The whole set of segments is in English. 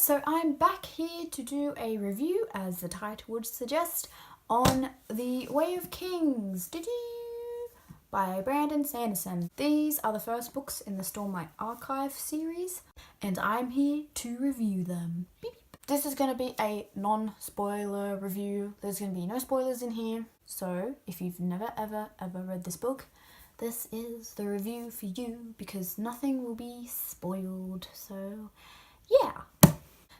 so I'm back here to do a review, as the title would suggest, on The Way of Kings by Brandon Sanderson. These are the first books in the Stormlight Archive series, and I'm here to review them. Beep, beep. This is going to be a non-spoiler review. There's going to be no spoilers in here, so if you've never ever read this book, this is the review for you, because nothing will be spoiled, so yeah.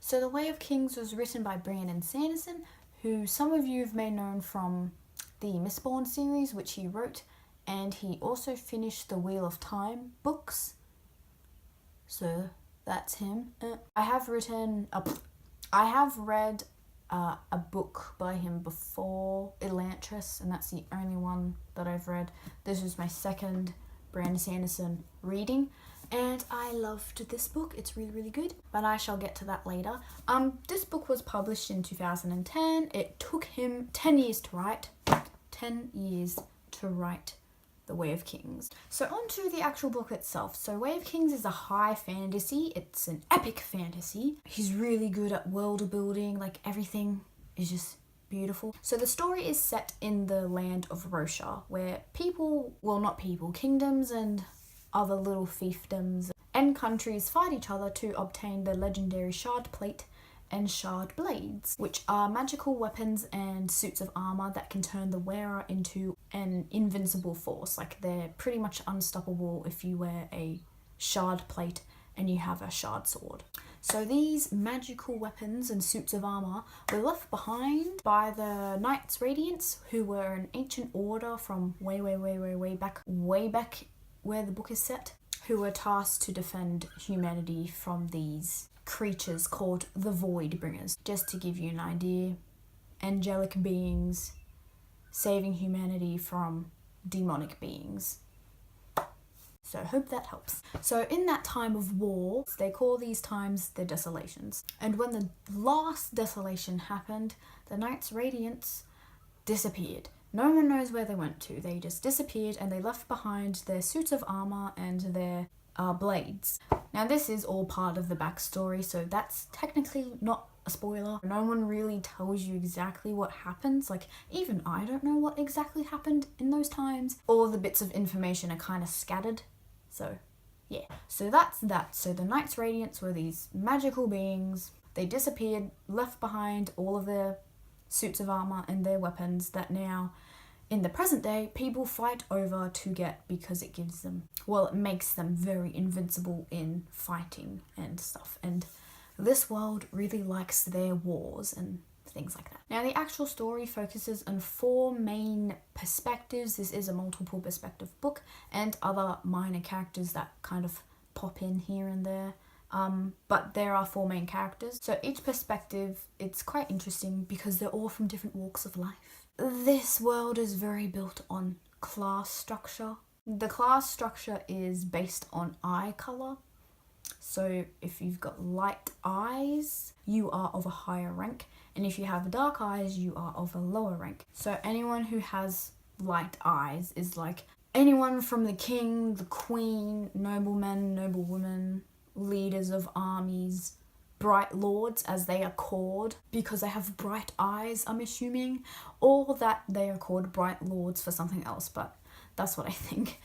So The Way of Kings was written by Brandon Sanderson, who some of you may know from the Mistborn series, which he wrote, and he also finished the Wheel of Time books. So that's him. I have read a book by him before, Elantris, and that's the only one that I've read. This was my second Brandon Sanderson reading, and I loved this book. It's really, really good, but I shall get to that later. This book was published in 2010. It took him 10 years to write. 10 years to write The Way of Kings. So on to the actual book itself. So Way of Kings is a high fantasy. It's an epic fantasy. He's really good at world building. Like, everything is just beautiful. So the story is set in the land of Rosha, where kingdoms and other little fiefdoms and countries fight each other to obtain the legendary shard plate and shard blades, which are magical weapons and suits of armor that can turn the wearer into an invincible force. Like, they're pretty much unstoppable if you wear a shard plate and you have a shard sword. So these magical weapons and suits of armor were left behind by the Knights Radiance, who were an ancient order from way back where the book is set, who were tasked to defend humanity from these creatures called the Void Bringers. Just to give you an idea, angelic beings saving humanity from demonic beings. So I hope that helps. So in that time of war, they call these times the Desolations. And when the last desolation happened, the Knights Radiance disappeared. No one knows where they went to. They just disappeared, and they left behind their suits of armor and their blades. Now this is all part of the backstory, so that's technically not a spoiler. No one really tells you exactly what happens. Like, even I don't know what exactly happened in those times. All the bits of information are kind of scattered. So yeah, so that's that. So the Knights Radiance were these magical beings. They disappeared, left behind all of their suits of armor and their weapons that now, in the present day, people fight over to get, because it makes them very invincible in fighting and stuff. And this world really likes their wars and things like that. Now, the actual story focuses on 4 main perspectives. This is a multiple perspective book, and other minor characters that kind of pop in here and there. But there are 4 main characters. So each perspective, it's quite interesting because they're all from different walks of life. This world is very built on class structure. The class structure is based on eye color. So if you've got light eyes, you are of a higher rank. And if you have dark eyes, you are of a lower rank. So anyone who has light eyes is like anyone from the king, the queen, noblemen, noblewomen, leaders of armies, bright lords, as they are called, because they have bright eyes, I'm assuming, or that they are called bright lords for something else, but that's what I think.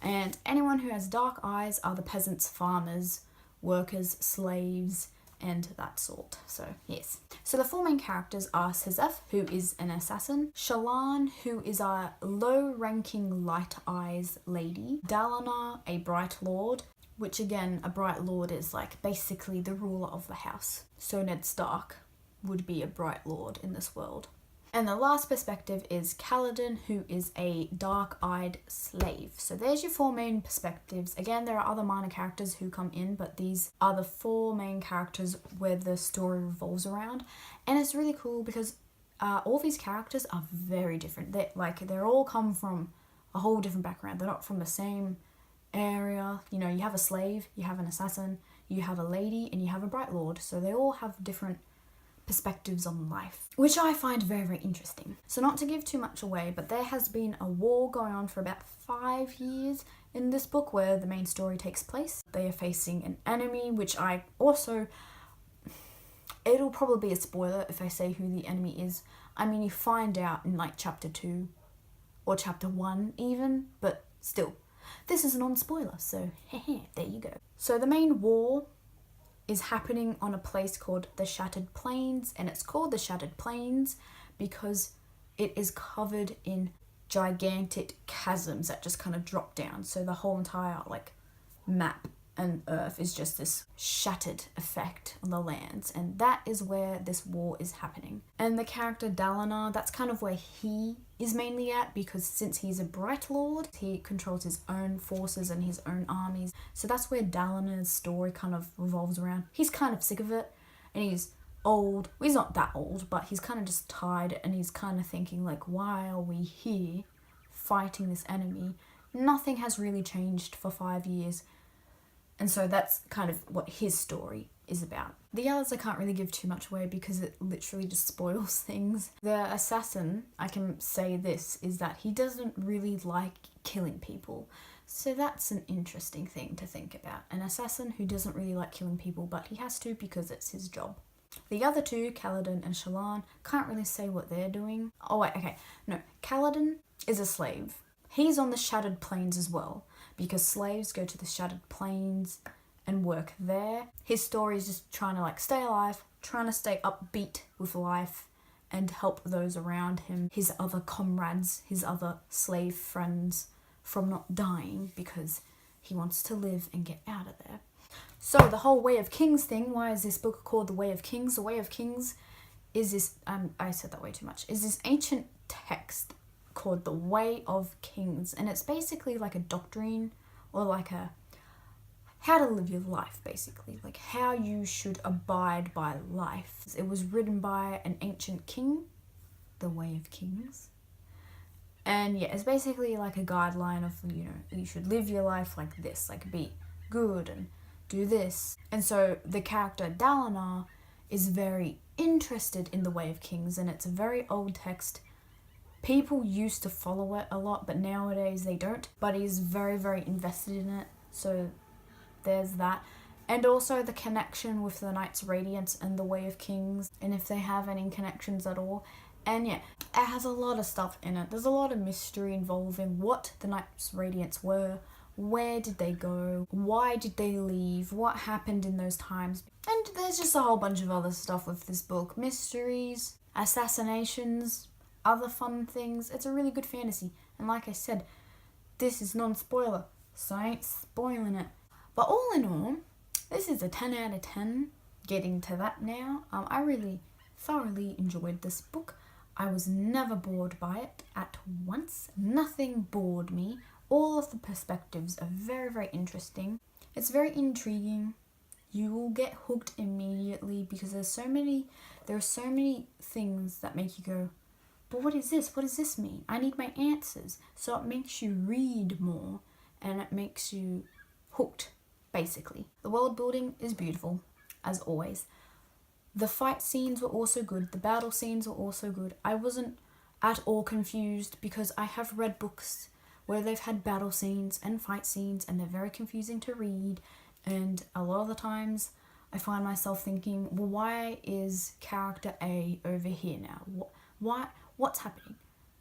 And anyone who has dark eyes are the peasants, farmers, workers, slaves, and that sort. So yes. So the 4 main characters are Sizef, who is an assassin, Shallan, who is a low-ranking light eyes lady, Dalinar, a bright lord, which again, a bright lord is like basically the ruler of the house. So Ned Stark would be a bright lord in this world. And the last perspective is Kaladin, who is a dark-eyed slave. So there's your 4 main perspectives. Again, there are other minor characters who come in, but these are the 4 main characters where the story revolves around. And it's really cool because all these characters are very different. They're all come from a whole different background. They're not from the same area. You know, you have a slave, you have an assassin, you have a lady, and you have a bright lord. So they all have different perspectives on life, which I find very, very interesting. So not to give too much away, but there has been a war going on for about 5 years in this book where the main story takes place. They are facing an enemy, which I also It'll probably be a spoiler if I say who the enemy is. I mean, you find out in like chapter 2 or chapter 1 even, but still. This is a non-spoiler, so there you go. So the main war is happening on a place called the Shattered Plains, and it's called the Shattered Plains because it is covered in gigantic chasms that just kind of drop down. So the whole entire like map and Earth is just this shattered effect on the lands, and that is where this war is happening. And the character Dalinar, that's kind of where he is mainly at, because since he's a Bright Lord, he controls his own forces and his own armies. So that's where Dalinar's story kind of revolves around. He's kind of sick of it, and he's old. Well, he's not that old, but he's kind of just tired, and he's kind of thinking like, why are we here fighting this enemy? Nothing has really changed for 5 years. And so that's kind of what his story is about. The others I can't really give too much away because it literally just spoils things. The assassin, I can say this, is that he doesn't really like killing people. So that's an interesting thing to think about. An assassin who doesn't really like killing people, but he has to because it's his job. The other two, Kaladin and Shallan, can't really say what they're doing. Oh wait, okay. No, Kaladin is a slave. He's on the Shattered Plains as well, because slaves go to the Shattered Plains and work there. His story is just trying to like stay alive, trying to stay upbeat with life and help those around him, his other comrades, his other slave friends, from not dying, because he wants to live and get out of there. So the whole Way of Kings thing, why is this book called The Way of Kings? The Way of Kings is this, I said that way too much, is this ancient text called The Way of Kings, and it's basically like a doctrine, or like a how to live your life, basically, like how you should abide by life. It was written by an ancient king, The Way of Kings, and yeah, it's basically like a guideline of, you know, you should live your life like this, like be good and do this. And so the character Dalinar is very interested in The Way of Kings, and it's a very old text. People used to follow it a lot, but nowadays they don't. But he's very, very invested in it, so there's that. And also the connection with the Knights Radiance and The Way of Kings, and if they have any connections at all. And yeah, it has a lot of stuff in it. There's a lot of mystery involving what the Knights Radiance were, where did they go, why did they leave, what happened in those times. And there's just a whole bunch of other stuff with this book. Mysteries, assassinations, other fun things. It's a really good fantasy, and like I said, this is non-spoiler, so I ain't spoiling it. But all in all, this is a 10 out of 10. Getting to that now, I really thoroughly enjoyed this book. I was never bored by it at once. Nothing bored me. All of the perspectives are very, very interesting. It's very intriguing. You will get hooked immediately because there are so many things that make you go, but what is this? What does this mean? I need my answers. So it makes you read more, and it makes you hooked, basically. The world building is beautiful, as always. The fight scenes were also good. The battle scenes were also good. I wasn't at all confused because I have read books where they've had battle scenes and fight scenes, and they're very confusing to read. And a lot of the times I find myself thinking, well, why is character A over here now? What's happening?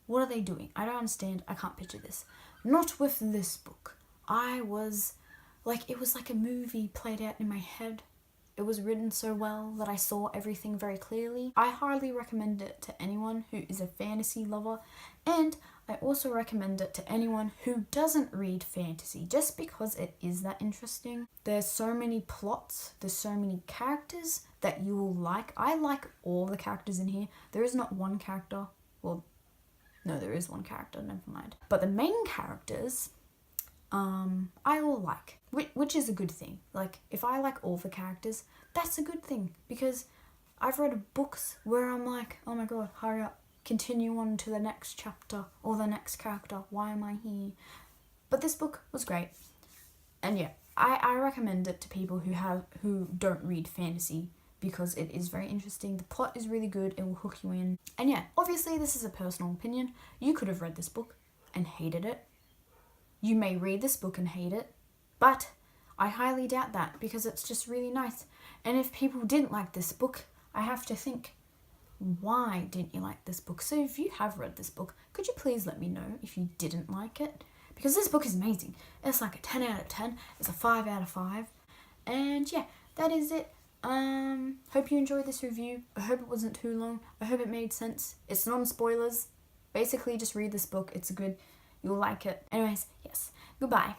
What are they doing? I don't understand. I can't picture this. Not with this book. It was like a movie played out in my head. It was written so well that I saw everything very clearly. I highly recommend it to anyone who is a fantasy lover, and I also recommend it to anyone who doesn't read fantasy, just because it is that interesting. There's so many plots, there's so many characters that you will like. I like all the characters in here. There is not one character. Well, no, there is one character, never mind. But the main characters, I all like, which is a good thing. Like, if I like all the characters, that's a good thing, because I've read books where I'm like, oh my god, hurry up, continue on to the next chapter, or the next character, why am I here? But this book was great, and yeah, I recommend it to people who don't read fantasy, because it is very interesting. The plot is really good, it will hook you in. And yeah, obviously this is a personal opinion. You could have read this book and hated it. You may read this book and hate it, but I highly doubt that, because it's just really nice. And if people didn't like this book, I have to think, why didn't you like this book? So if you have read this book, could you please let me know if you didn't like it? Because this book is amazing. It's like a 10 out of 10. It's a 5 out of 5. And yeah, that is it. Hope you enjoyed this review. I hope it wasn't too long. I hope it made sense. It's non-spoilers. Basically, just read this book. It's good. You'll like it. Anyways, yes. Goodbye.